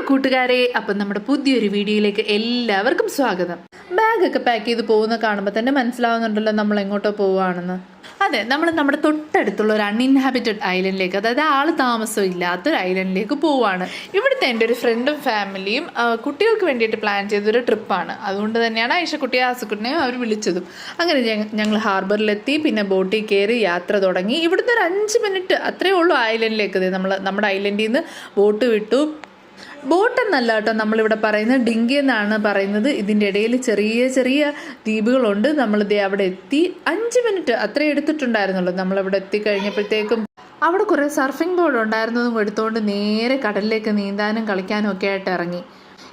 കൂട്ടുകാരെ, അപ്പം നമ്മുടെ പുതിയൊരു വീഡിയോയിലേക്ക് എല്ലാവർക്കും സ്വാഗതം. ബാഗൊക്കെ പാക്ക് ചെയ്ത് പോകുന്ന കാണുമ്പോൾ തന്നെ മനസ്സിലാവുന്നുണ്ടല്ലോ നമ്മൾ എങ്ങോട്ടോ പോവുകയാണെന്ന്. അതെ, നമ്മൾ നമ്മുടെ തൊട്ടടുത്തുള്ള ഒരു അൺഇൻഹാബിറ്റഡ് ഐലൻഡിലേക്ക്, അതായത് ആൾ താമസം ഇല്ലാത്തൊരു ഐലൻഡിലേക്ക് പോവുകയാണ്. ഇവിടുത്തെ എൻ്റെ ഒരു ഫ്രണ്ടും ഫാമിലിയും കുട്ടികൾക്ക് വേണ്ടിയിട്ട് പ്ലാൻ ചെയ്തൊരു ട്രിപ്പാണ്. അതുകൊണ്ട് തന്നെയാണ് ഐഷക്കുട്ടിയെ ആസക്കുട്ടിനെയും അവർ വിളിച്ചതും. അങ്ങനെ ഞങ്ങൾ ഹാർബറിലെത്തി, പിന്നെ ബോട്ടിൽ കയറി യാത്ര തുടങ്ങി. ഇവിടുന്ന് ഒരു 5 മിനിറ്റ് അത്രയേ ഉള്ളൂ ഐലൻഡിലേക്ക്. നമ്മുടെ ഐലൻഡിൽ നിന്ന് ബോട്ട് വിട്ടു. ബോട്ടെന്നല്ല കേട്ടോ നമ്മളിവിടെ പറയുന്നത്, ഡിങ്കി എന്നാണ് പറയുന്നത്. ഇതിൻ്റെ ഇടയിൽ ചെറിയ ചെറിയ ദ്വീപുകളുണ്ട്. നമ്മളിത് അവിടെ എത്തി 5 മിനിറ്റ് അത്രേ എടുത്തിട്ടുണ്ടായിരുന്നുള്ളൂ. നമ്മളവിടെ എത്തിക്കഴിഞ്ഞപ്പോഴത്തേക്കും അവിടെ കുറേ സർഫിംഗ് ബോർഡ് ഉണ്ടായിരുന്നതും എടുത്തുകൊണ്ട് നേരെ കടലിലേക്ക് നീന്താനും കളിക്കാനും ഒക്കെ ആയിട്ട് ഇറങ്ങി.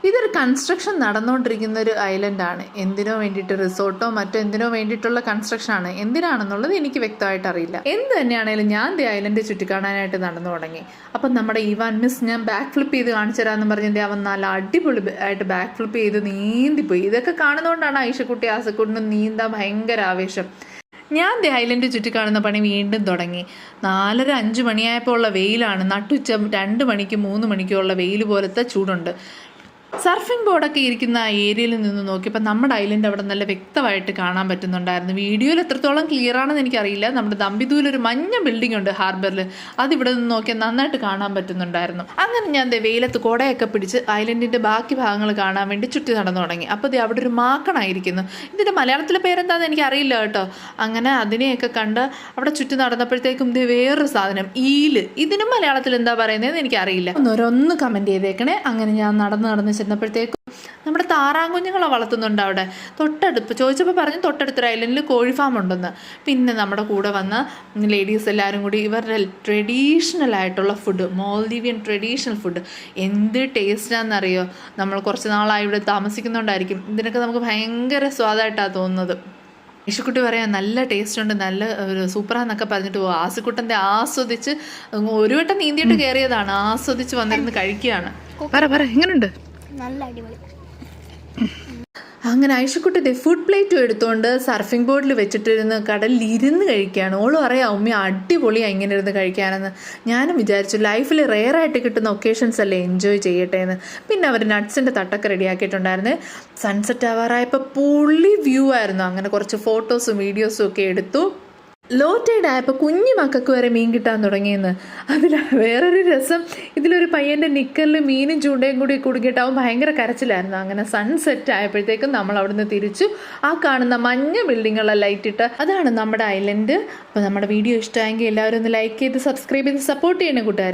ഇതൊരു കൺസ്ട്രക്ഷൻ നടന്നുകൊണ്ടിരിക്കുന്ന ഒരു ഐലൻഡാണ്. എന്തിനോ വേണ്ടിയിട്ട്, റിസോർട്ടോ മറ്റോ എന്തിനോ വേണ്ടിയിട്ടുള്ള കൺസ്ട്രക്ഷനാണ്. എന്തിനാണെന്നുള്ളത് എനിക്ക് വ്യക്തമായിട്ട് അറിയില്ല. എന്ത് തന്നെയാണെങ്കിലും ഞാൻ ദി ഐലൻഡ് ചുറ്റിക്കാണാനായിട്ട് നടന്നു തുടങ്ങി. അപ്പം നമ്മുടെ ഇവാൻ മിസ് ഞാൻ ബാക്ക് ഫ്ലിപ്പ് ചെയ്ത് കാണിച്ചു തരാമെന്ന് പറഞ്ഞിട്ട് അവൻ നല്ല അടിപൊളി ആയിട്ട് ബാക്ക് ഫ്ലിപ്പ് ചെയ്ത് നീന്തിപ്പോയി. ഇതൊക്കെ കാണുന്നതുകൊണ്ടാണ് ഐഷക്കുട്ടി ആസക്കുട്ടിനും നീന്താൻ ഭയങ്കര ആവേശം. ഞാൻ ദി ഐലൻഡ് ചുറ്റിക്കാണുന്ന പണി വീണ്ടും തുടങ്ങി. 4:30-5 മണിയായപ്പോൾ ഉള്ള വെയിലാണ്. നട്ടുച്ച 2 മണിക്ക് 3 മണിക്കും ഉള്ള വെയിൽ പോലത്തെ ചൂടുണ്ട്. സർഫിംഗ് ബോർഡൊക്കെ ഇരിക്കുന്ന ആ ഏരിയയിൽ നിന്ന് നോക്കിയപ്പോൾ നമ്മുടെ ഐലൻഡ് അവിടെ നല്ല വ്യക്തമായിട്ട് കാണാൻ പറ്റുന്നുണ്ടായിരുന്നു. വീഡിയോയിൽ എത്രത്തോളം ക്ലിയർ ആണെന്ന് എനിക്കറിയില്ല. നമ്മുടെ ദമ്പിദൂലൊരു മഞ്ഞ ബിൽഡിംഗ് ഉണ്ട് ഹാർബറിൽ, അതിവിടെ നിന്ന് നോക്കിയാൽ നന്നായിട്ട് കാണാൻ പറ്റുന്നുണ്ടായിരുന്നു. അങ്ങനെ ഞാൻ വെയിലത്ത് കുടയൊക്കെ പിടിച്ച് ഐലൻഡിൻ്റെ ബാക്കി ഭാഗങ്ങൾ കാണാൻ വേണ്ടി ചുറ്റി നടന്നു തുടങ്ങി. അപ്പോൾ അവിടെ ഒരു മാക്കണായിരിക്കുന്നു. ഇതിൻ്റെ മലയാളത്തിലെ പേരെന്താണെന്ന് എനിക്കറിയില്ല കേട്ടോ. അങ്ങനെ അതിനെയൊക്കെ കണ്ട് അവിടെ ചുറ്റി നടന്നപ്പോഴത്തേക്കും വേറൊരു സാധനം, ഈല്. ഇതിനും മലയാളത്തിൽ എന്താ പറയുന്നതെന്ന് എനിക്കറിയില്ല. ഒന്ന് കമൻറ്റ് ചെയ്തേക്കണേ. അങ്ങനെ ഞാൻ നടന്ന് ചെന്നപ്പോഴത്തേക്കും നമ്മുടെ താറാങ്കുഞ്ഞുങ്ങളെ വളർത്തുന്നുണ്ട് അവിടെ തൊട്ടടുത്ത്. ചോദിച്ചപ്പോൾ പറഞ്ഞു തൊട്ടടുത്തൊരു ഐലൻഡിൽ കോഴി ഫാം ഉണ്ടെന്ന്. പിന്നെ നമ്മുടെ കൂടെ വന്ന ലേഡീസ് എല്ലാവരും കൂടി ഇവരുടെ ട്രഡീഷണൽ ആയിട്ടുള്ള ഫുഡ്, മോൾദീവിയൻ ട്രഡീഷണൽ ഫുഡ് എന്ത് ടേസ്റ്റാണെന്നറിയോ. നമ്മൾ കുറച്ച് നാളായി ഇവിടെ താമസിക്കുന്നുണ്ടായിരിക്കും. ഇതിനൊക്കെ നമുക്ക് ഭയങ്കര സ്വാദായിട്ടാണ് തോന്നുന്നത്. ഐഷക്കുട്ടി പറയാം നല്ല ടേസ്റ്റ് ഉണ്ട്, നല്ല ഒരു സൂപ്പറാന്നൊക്കെ പറഞ്ഞിട്ട് പോകും. ആസിക്കുട്ടൻ്റെ ആസ്വദിച്ച് ഒരു വട്ടം നീന്തിയിട്ട് കയറിയതാണ്, ആസ്വദിച്ച് വന്നിരുന്ന് കഴിക്കുകയാണ്. പറ എങ്ങനെയുണ്ട്? നല്ല അടിപൊളി. അങ്ങനെ ഐഷക്കുട്ടി ഫുഡ് പ്ലേറ്റും എടുത്തുകൊണ്ട് സർഫിംഗ് ബോർഡിൽ വെച്ചിട്ടിരുന്ന് കടലിൽ ഇരുന്ന് കഴിക്കുകയാണ്. ഓളും അറിയാം ഉമ്മ അടിപൊളിയാണ് ഇങ്ങനെ ഇരുന്ന് കഴിക്കാനെന്ന്. ഞാനും വിചാരിച്ചു ലൈഫിൽ റെയറായിട്ട് കിട്ടുന്ന ഒക്കേഷൻസ് അല്ലേ, എൻജോയ് ചെയ്യട്ടെ എന്ന്. പിന്നെ അവർ നട്ട്സിൻ്റെ തട്ടൊക്കെ റെഡിയാക്കിയിട്ടുണ്ടായിരുന്നു. സൺസെറ്റ് ആവാറായപ്പോൾ പൊളി വ്യൂ ആയിരുന്നു. അങ്ങനെ കുറച്ച് ഫോട്ടോസും വീഡിയോസും ഒക്കെ എടുത്തു. ലോ ടൈഡ് ആയപ്പോൾ കുഞ്ഞു മക്കൾക്ക് വരെ മീൻ കിട്ടാൻ തുടങ്ങിയെന്ന്. അതിൽ വേറൊരു രസം, ഇതിലൊരു പയ്യൻ്റെ നിക്കറിൽ മീനും ചൂണ്ടയും കൂടി കുടുങ്ങിയിട്ടാവും ഭയങ്കര കരച്ചിലായിരുന്നു. അങ്ങനെ സൺസെറ്റ് ആയപ്പോഴത്തേക്കും നമ്മൾ അവിടുന്ന് തിരിച്ചു. ആ കാണുന്ന മഞ്ഞ ബിൽഡിങ്ങുള്ള ലൈറ്റ് ഇട്ട് അതാണ് നമ്മുടെ ഐലൻഡ്. അപ്പോൾ നമ്മുടെ വീഡിയോ ഇഷ്ടമായെങ്കിൽ എല്ലാവരും ഒന്ന് ലൈക്ക് ചെയ്ത് സബ്സ്ക്രൈബ് ചെയ്ത് സപ്പോർട്ട് ചെയ്യണേ കൂട്ടുകാരെ.